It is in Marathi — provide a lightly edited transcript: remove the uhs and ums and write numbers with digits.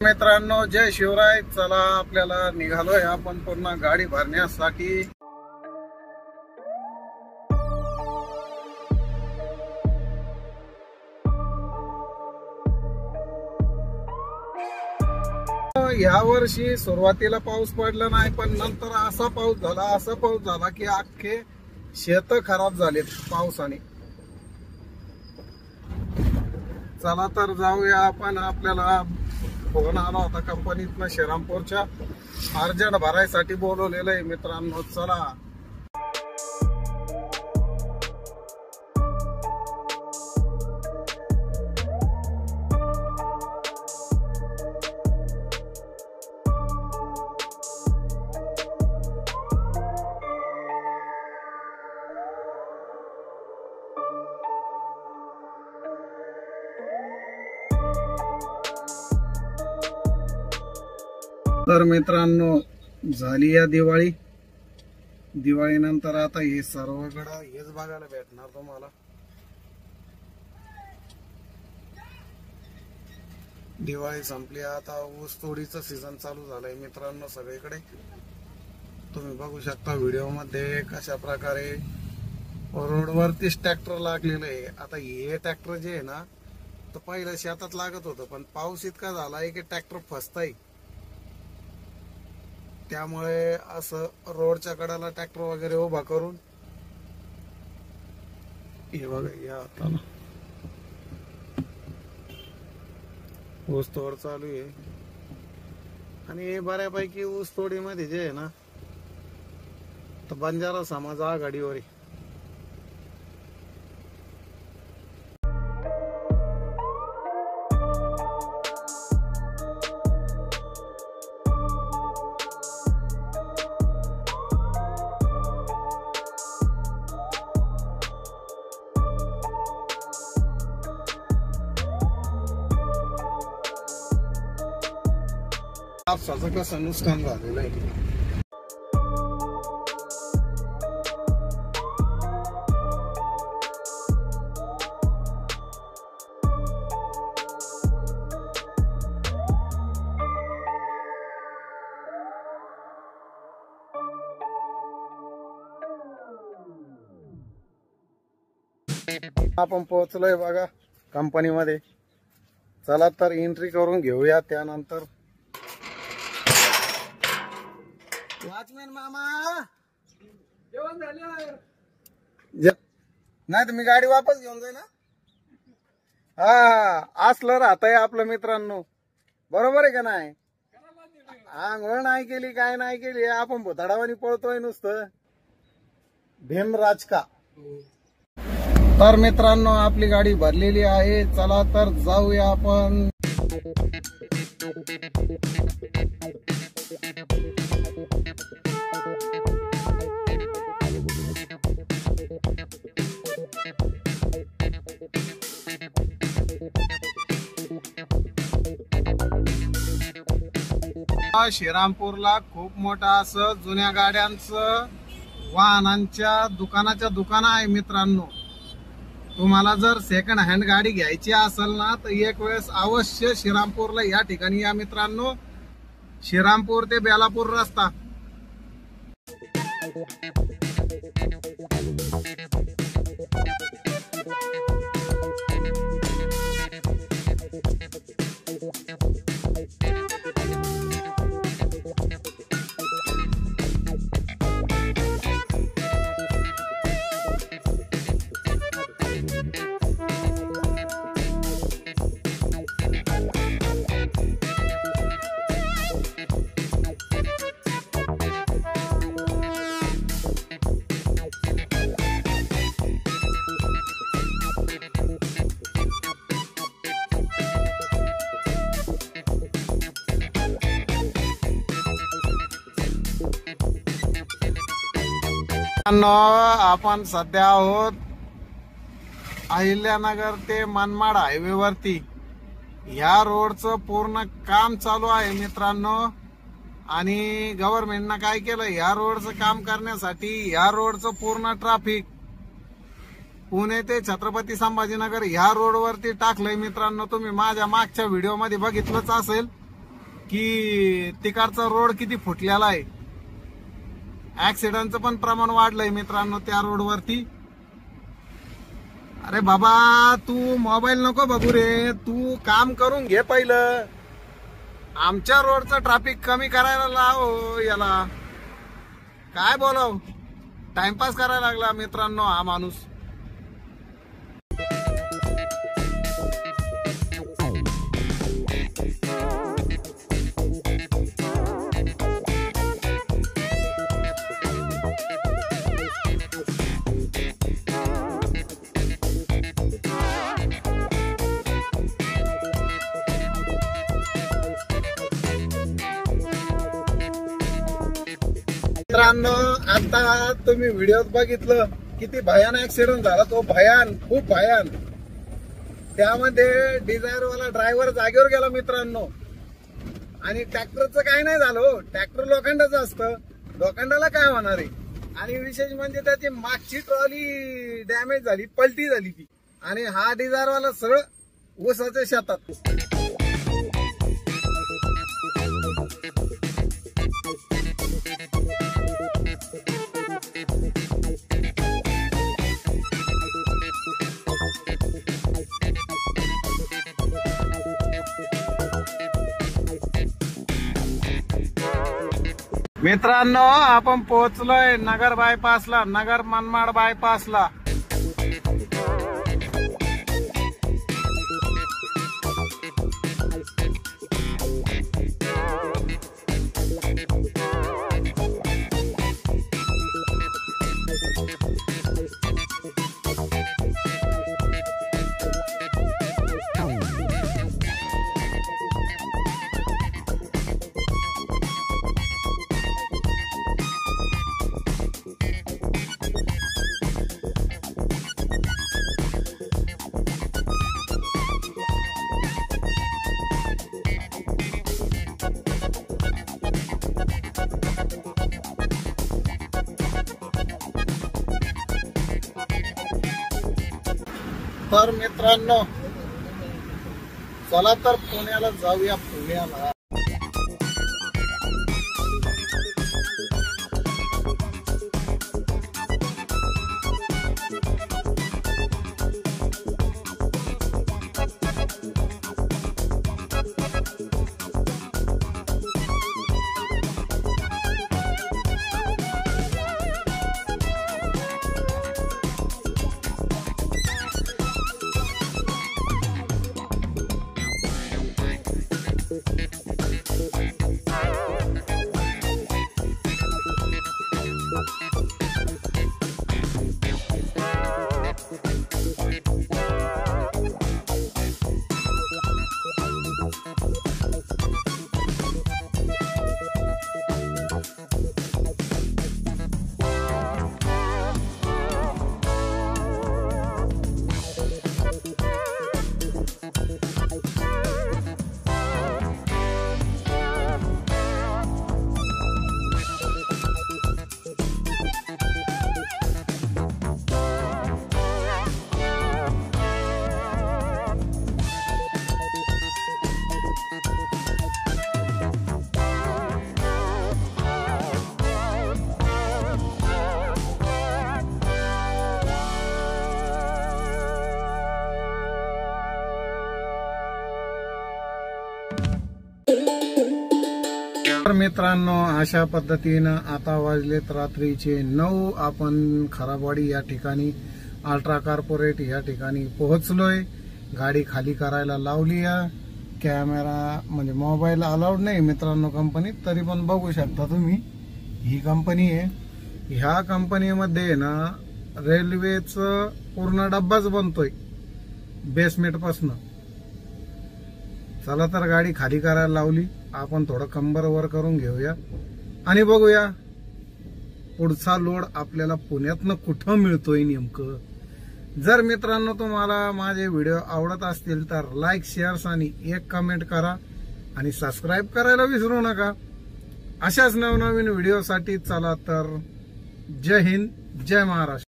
मित्रांनो, जय शिवराय. चला, आपल्याला निघालोय आपण पुन्हा गाडी भरण्यासाठी. या वर्षी सुरुवातीला पाऊस पडला नाही, पण नंतर असा पाऊस झाला की अख्खे शेत खराब झाले पावसाने. चला तर जाऊया आपण. आपल्याला फोन आला होता कंपनीतनं, श्रीरामपूरच्या अर्जंट भरायसाठी बोलवलेलं आहे मित्रांनो. चला. तर मित्रांनो, झाली या दिवाळीनंतर आता हे सर्वकडं हेच बघायला भेटणार तुम्हाला. दिवाळी संपली, आता ऊस तोडीचं सीझन चालू झालंय मित्रांनो सगळीकडे. तुम्ही बघू शकता व्हिडिओ मध्ये कशा प्रकारे रोडवरतीच ट्रॅक्टर लागलेलं आहे. आता हे ट्रॅक्टर जे आहे ना, तर पहिलं शेतात लागत होतं, पण पाऊस इतका झालाय की ट्रॅक्टर फसताय. त्यामुळे असं रोडच्या कडाला ट्रॅक्टर वगैरे उभा करून हे बघा, या आता ऊस तोड चालू आहे. आणि बऱ्यापैकी ऊस तोडीमध्ये जे आहे ना, तर बंजारा समाज आघाडीवर आहे. कापसाचं कसं नुकसान झालेलं आहे. आपण पोहोचलोय बघा कंपनीमध्ये. चला तर एंट्री करून घेऊया. त्यानंतर वॉचमॅन मामा जेवण झालं नाही तर मी गाडी वापस घेऊन जाईल. हा, असलं राहतंय आपलं मित्रांनो, बरोबर आहे का नाही? आंघोळ नाही केली, काय नाही केली, आपण भोताडावानी पळतोय नुसतं भीमराज का. तर मित्रांनो, आपली गाडी भरलेली आहे. चला तर जाऊया आपण. श्रीरामपूरला खूप मोठा असं जुन्या गाड्यांचं वाहनांच्या दुकान आहे मित्रांनो. तुम्हाला जर सेकंड हँड गाडी घ्यायची असेल ना, तर एक वेळेस अवश्य श्रीरामपूरला या ठिकाणी या मित्रांनो. श्रीरामपूर ते बेलापूर रस्ता. आपण सध्या आहोत अहिल्यानगर ते मनमाड हायवे वरती. या रोडचं पूर्ण काम चालू आहे मित्रांनो. आणि गव्हर्नमेंटनं काय केलं, या रोडचं काम करण्यासाठी या रोडचं पूर्ण ट्रॅफिक पुणे ते छत्रपती संभाजीनगर ह्या रोड वरती टाकलंय मित्रांनो. तुम्ही माझ्या मागच्या व्हिडिओ मध्ये बघितलंच असेल. की तिकडचा रोड किती फुटलेला आहे. ऍक्सिडेंटचं पण प्रमाण वाढलंय मित्रांनो त्या रोडवरती. अरे बाबा तू मोबाईल नको बघू रे, तू काम करून घे पहिलं. आमच्या रोडचं ट्रॅफिक कमी करायला लाव याला. काय बोलाव, टाइमपास करायला लागला मित्रांनो हा माणूस. मित्रांनो आता तुम्ही व्हिडिओत बघितलं किती भयान ऍक्सिडेंट झाला तो. खूप भयान. त्यामध्ये डिझायरवाला ड्रायव्हर जागेवर गेला मित्रांनो. आणि ट्रॅक्टरचं काही नाही झालं, ट्रॅक्टर लोखंडाचं असतं, लोखंडाला काय होणार आहे. आणि विशेष म्हणजे त्याची मागची ट्रॉली डॅमेज झाली, पलटी झाली ती. आणि हा डिझायरवाला सरळ ऊसाच्या शेतात. मित्रांनो आपण पोहोचलोय नगर बायपासला, नगर मनमाड बायपासला. तर मित्रांनो चला तर पुण्याला जाऊया. पुण्याला तर मित्रांनो अशा पद्धतीनं आता वाजलेत रात्रीचे 9. आपण खराबवाडी या ठिकाणी अल्ट्रा कॉर्पोरेट या ठिकाणी पोहोचलोय. गाडी खाली करायला लावली. कॅमेरा म्हणजे मोबाईल अलाउड नाही मित्रांनो कंपनीत, तरी पण बघू शकता तुम्ही ही कंपनी आहे. ह्या कंपनीमध्ये ना रेल्वेचं पूर्ण डब्बाच बनतोय बेसमेंट पासून. चला तर गाडी खाली करायला लावली. आपण थोडं कंबर वर करून घेऊया आणि बघूया पुढचा लोड आपल्याला पुण्यातनं कुठं मिळतोय नेमकं. जर मित्रांनो तुम्हाला माझे व्हिडिओ आवडत असतील तर लाईक, शेअर्स आणि एक कमेंट करा आणि सबस्क्राईब करायला विसरू नका. अशाच नवनवीन व्हिडिओसाठी चला तर जय हिंद, जय महाराष्ट्र.